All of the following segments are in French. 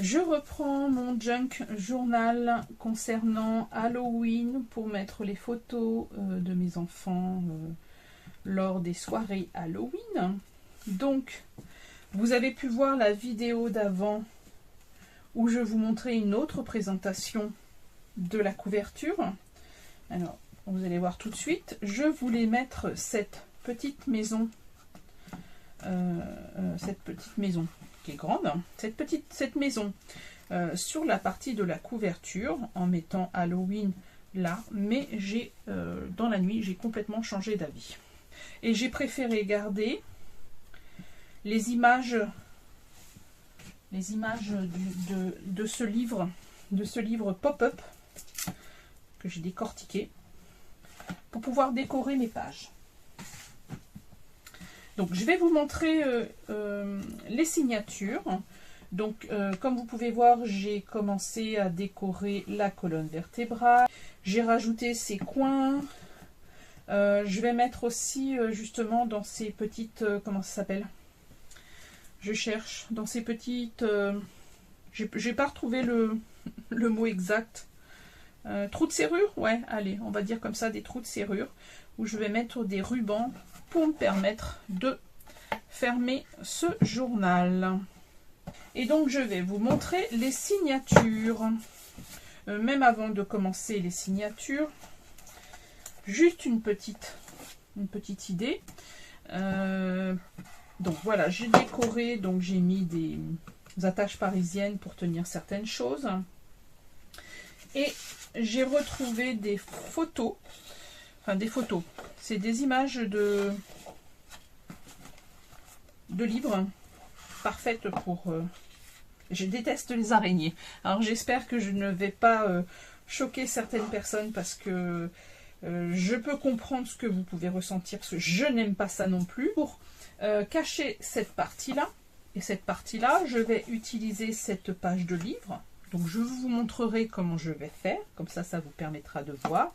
Je reprends mon junk journal concernant Halloween pour mettre les photos de mes enfants lors des soirées Halloween. Donc, vous avez pu voir la vidéo d'avant où je vous montrais une autre présentation de la couverture. Alors, vous allez voir tout de suite. Je voulais mettre cette petite maison qui est grande, cette maison sur la partie de la couverture en mettant Halloween là, mais dans la nuit j'ai complètement changé d'avis et j'ai préféré garder les images de ce livre pop-up que j'ai décortiqué pour pouvoir décorer mes pages. Donc je vais vous montrer les signatures. Donc comme vous pouvez voir, j'ai commencé à décorer la colonne vertébrale. J'ai rajouté ces coins. Je vais mettre aussi justement dans ces petites... comment ça s'appelle? Je cherche dans ces petites... j'ai pas retrouvé le mot exact. Trous de serrure? Ouais, allez, on va dire comme ça, des trous de serrure. Où je vais mettre des rubans pour me permettre de fermer ce journal. Et donc je vais vous montrer les signatures. Même avant de commencer les signatures, juste une petite idée. Donc voilà, j'ai décoré, donc j'ai mis des attaches parisiennes pour tenir certaines choses. Et j'ai retrouvé des photos. Enfin des photos, c'est des images de livres parfaites pour... Je déteste les araignées. Alors j'espère que je ne vais pas choquer certaines personnes parce que je peux comprendre ce que vous pouvez ressentir parce que je n'aime pas ça non plus. Pour cacher cette partie-là et cette partie-là, je vais utiliser cette page de livre. Donc je vous montrerai comment je vais faire, comme ça, ça vous permettra de voir.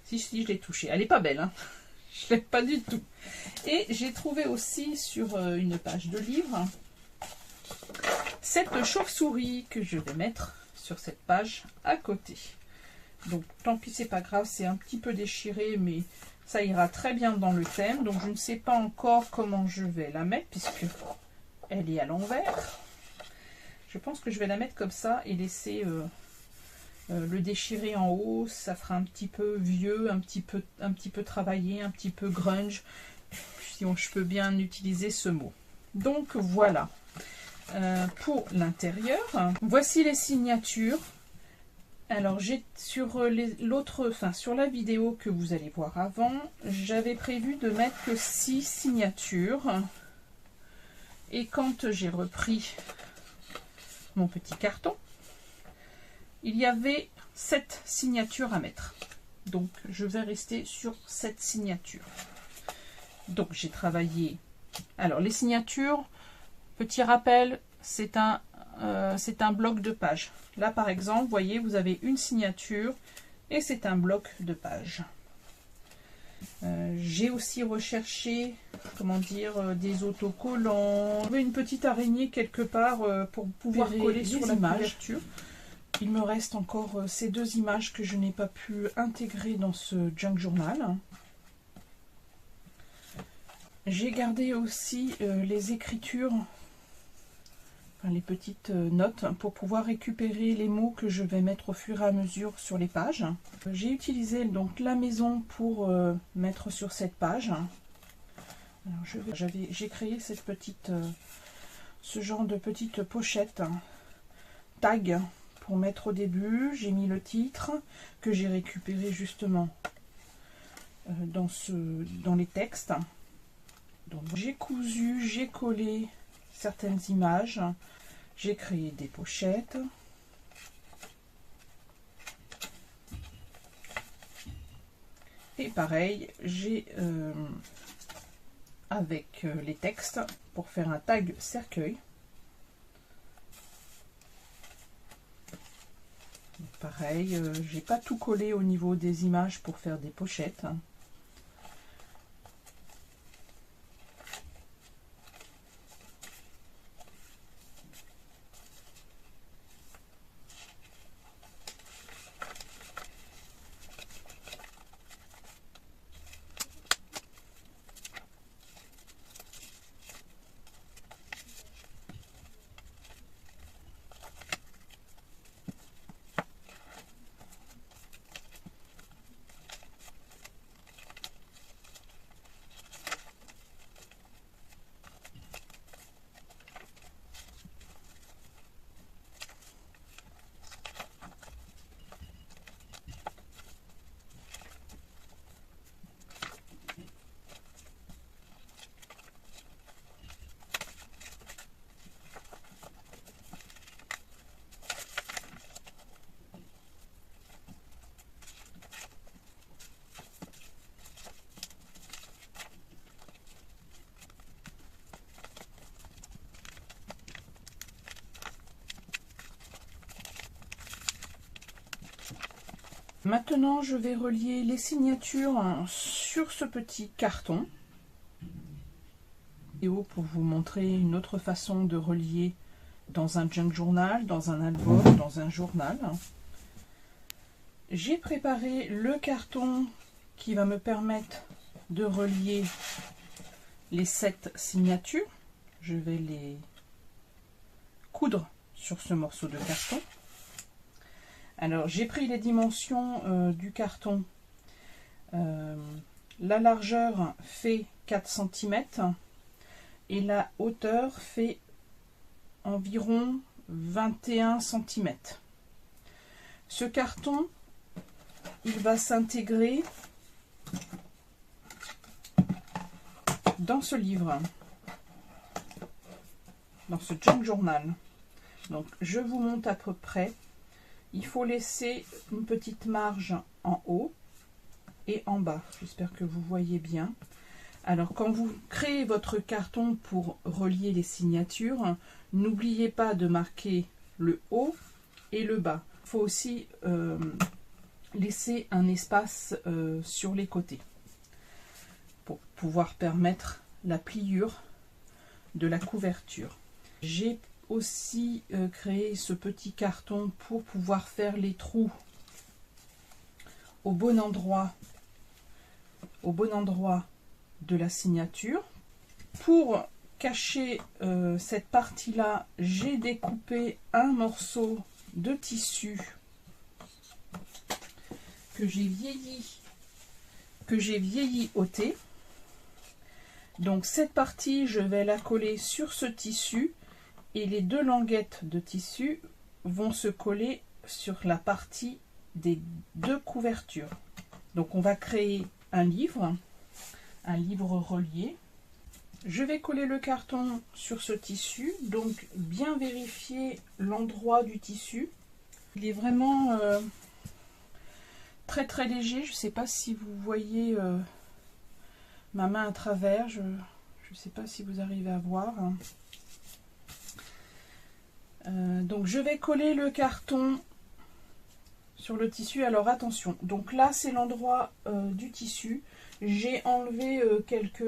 Si je l'ai touchée, elle n'est pas belle, hein. Je ne l'aime pas du tout. Et j'ai trouvé aussi sur une page de livre, cette chauve-souris que je vais mettre sur cette page à côté. Donc tant pis, c'est pas grave, c'est un petit peu déchiré, mais ça ira très bien dans le thème. Donc je ne sais pas encore comment je vais la mettre, puisque elle est à l'envers. Je pense que je vais la mettre comme ça et laisser le déchirer en haut. Ça fera un petit peu vieux, un petit peu travaillé, un petit peu grunge, si je peux bien utiliser ce mot. Donc voilà pour l'intérieur. Voici les signatures. Alors j'ai sur la vidéo que vous allez voir avant, j'avais prévu de mettre que 6 signatures. Et quand j'ai repris mon petit carton, il y avait 7 signatures à mettre. Donc je vais rester sur cette signature. Donc j'ai travaillé. Alors les signatures, petit rappel, c'est un bloc de pages. Là par exemple, vous voyez, vous avez une signature et c'est un bloc de pages. J'ai aussi recherché, comment dire, des autocollants. J'avais une petite araignée quelque part pour pouvoir coller sur la couverture. Il me reste encore ces 2 images que je n'ai pas pu intégrer dans ce junk journal. J'ai gardé aussi les écritures, enfin, les petites notes pour pouvoir récupérer les mots que je vais mettre au fur et à mesure sur les pages. J'ai utilisé donc la maison pour mettre sur cette page. J'ai créé ce genre de petite pochette tag pour mettre au début. J'ai mis le titre que j'ai récupéré justement dans les textes. Donc j'ai cousu, j'ai collé certaines images, j'ai créé des pochettes. Et pareil, j'ai avec les textes pour faire un tag cercueil. Donc, pareil, j'ai pas tout collé au niveau des images pour faire des pochettes. Maintenant, je vais relier les signatures sur ce petit carton. Et pour vous montrer une autre façon de relier dans un junk journal, dans un album, dans un journal. J'ai préparé le carton qui va me permettre de relier les 7 signatures. Je vais les coudre sur ce morceau de carton. Alors j'ai pris les dimensions du carton. La largeur fait 4 cm et la hauteur fait environ 21 cm. Ce carton, il va s'intégrer dans ce livre, dans ce junk journal. Donc je vous montre à peu près. Il faut laisser une petite marge en haut et en bas. J'espère que vous voyez bien. Alors quand vous créez votre carton pour relier les signatures, n'oubliez pas de marquer le haut et le bas. Il faut aussi laisser un espace sur les côtés pour pouvoir permettre la pliure de la couverture. J'ai aussi créé ce petit carton pour pouvoir faire les trous au bon endroit de la signature. Pour cacher cette partie là, j'ai découpé un morceau de tissu que j'ai vieilli ôté. Donc cette partie, je vais la coller sur ce tissu et les 2 languettes de tissu vont se coller sur la partie des 2 couvertures. Donc on va créer un livre relié. Je vais coller le carton sur ce tissu, donc bien vérifier l'endroit du tissu. Il est vraiment très très léger. Je ne sais pas si vous voyez ma main à travers. Je ne sais pas si vous arrivez à voir. Donc je vais coller le carton sur le tissu. Alors attention, donc là c'est l'endroit du tissu. J'ai enlevé quelques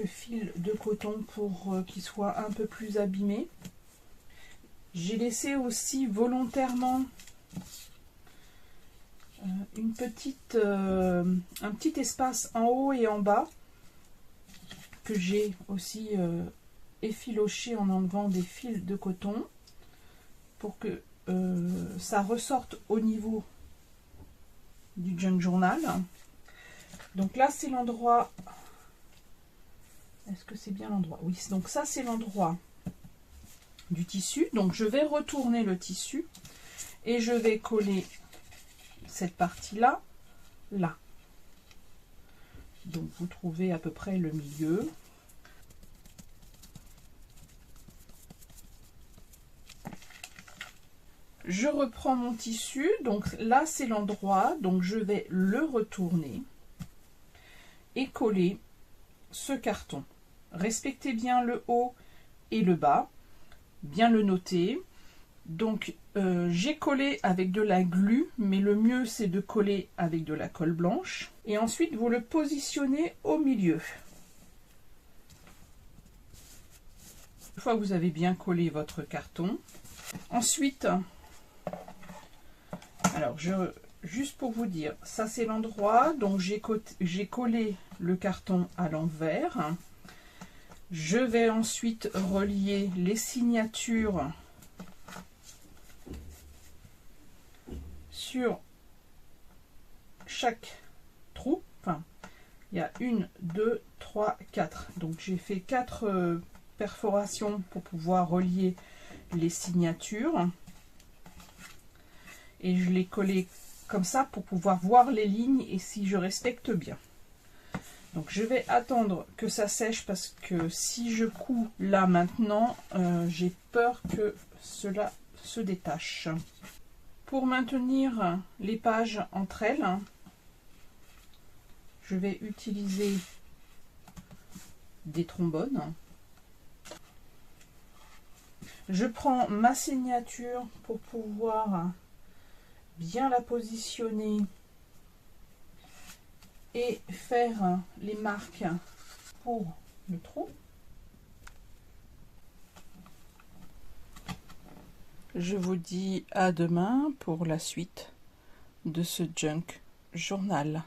fils de coton pour qu'ils soient un peu plus abîmés. J'ai laissé aussi volontairement un petit espace en haut et en bas que j'ai aussi effiloché en enlevant des fils de coton pour que ça ressorte au niveau du junk journal. Donc là c'est l'endroit, est-ce que c'est bien l'endroit? Oui, donc ça c'est l'endroit du tissu. Donc je vais retourner le tissu et je vais coller cette partie là. Donc vous trouvez à peu près le milieu. Je reprends mon tissu, donc là c'est l'endroit, donc je vais le retourner et coller ce carton. Respectez bien le haut et le bas, bien le noter. Donc j'ai collé avec de la glu, mais le mieux c'est de coller avec de la colle blanche. Et ensuite vous le positionnez au milieu. Une fois que vous avez bien collé votre carton, ensuite, alors juste pour vous dire, ça c'est l'endroit, donc j'ai collé le carton à l'envers. Je vais ensuite relier les signatures sur chaque trou. Enfin, il y a 1, 2, 3, 4. Donc j'ai fait 4 perforations pour pouvoir relier les signatures. Et je l'ai collé comme ça pour pouvoir voir les lignes et si je respecte bien. Donc je vais attendre que ça sèche parce que si je couds là maintenant, j'ai peur que cela se détache. Pour maintenir les pages entre elles, je vais utiliser des trombones. Je prends ma signature pour pouvoir bien la positionner et faire les marques pour le trou. Je vous dis à demain pour la suite de ce junk journal.